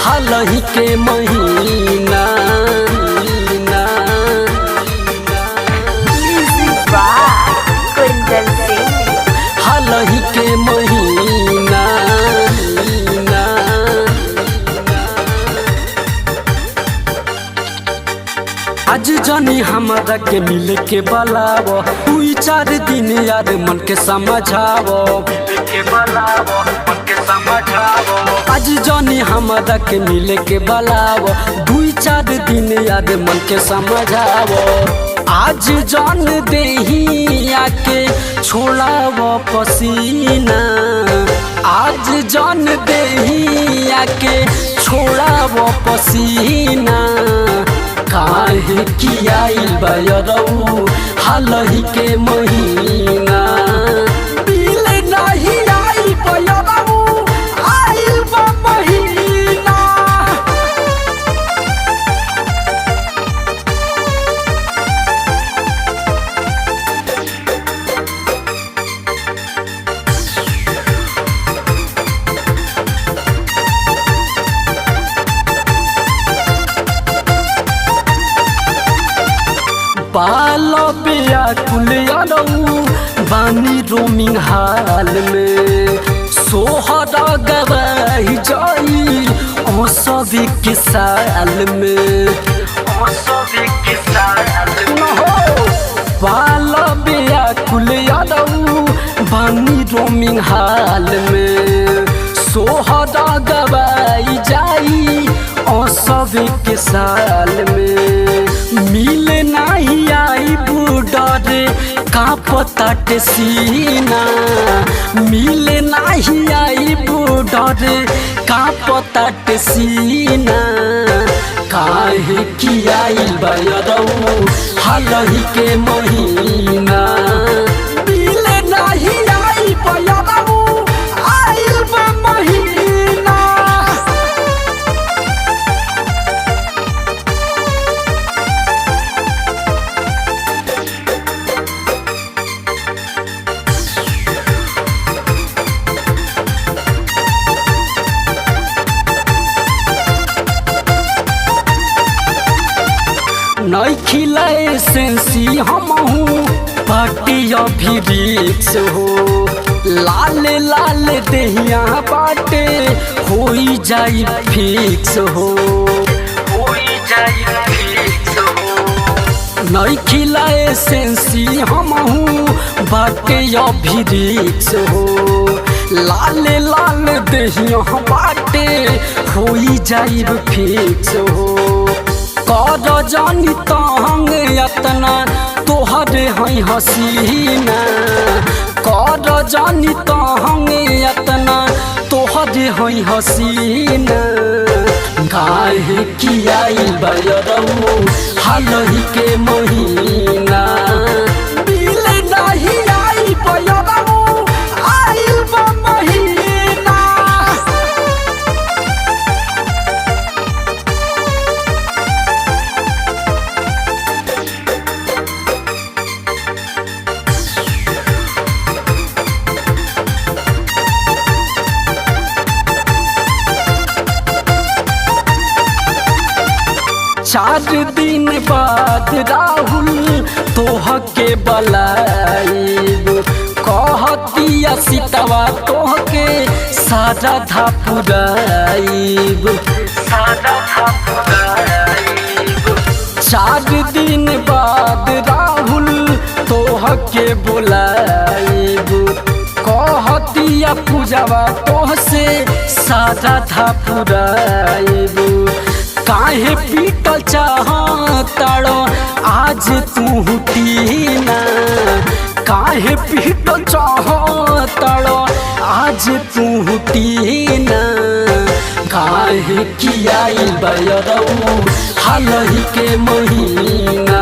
हालही के महीना हालही के महीना आज जानी हमारा के मिले के बलाव दुई चार दिन यार मन के समझावो आज जानी हमारा के मिले के बलाव दुई चार दिन यार मन के समझावो आज जान देही आके छोड़ाव पसीना आज जान देही आके छोड़ाव पसीना काहे किया बयरऊ हालही के महीना बिल नहीं आई बयरऊ आइल बा महीना बालो व्याकुल बानी रोमिंग हाल में सोहरा गवाही जाई सभी के साल में बालो व्याकुल बानी रोमिंग हाल में सोहरा गवाही जाई सभी के साल में मिले नहीं आई बुडरे कांपताट सीना मिले नहीं आई बुडरे कांपताट सीना काहे किया बयरऊ हालही के महीना मिले नहीं आई बयरऊ आइल बा महीना नहीं खिलाए सेंसी हमहू पार्टी अभी रिक्स हो लाल लाल देहिया बाटे होई जाई फिक्स हो नहीं खिलाए सेंसी हमहू बाटे अभी रिक्स हो लाल लाल देहिया बाटे होई जाई फिक्स हो कर जानी तंग यतना तोहरे हई हसीना कर जानी तंग यतना तोहरे हई हसीना काहे किया बयरऊ हालही के महीना बिल नहीं आई बयरऊ आइल बा महीना चार दिन बाद राहुल तोह के बलाइब कहतिया सीतवा तोह के सारा धापुराइब चार दिन बाद राहुल तोह के बुलाइब कहतिया पूजावा तोह से सारा धापुराइब काहे पीटल चाहताड़ो आज तू टीना काहे पीटल चाहताड़ो आज तू टीना काहे किया बयरऊ हालही के महीना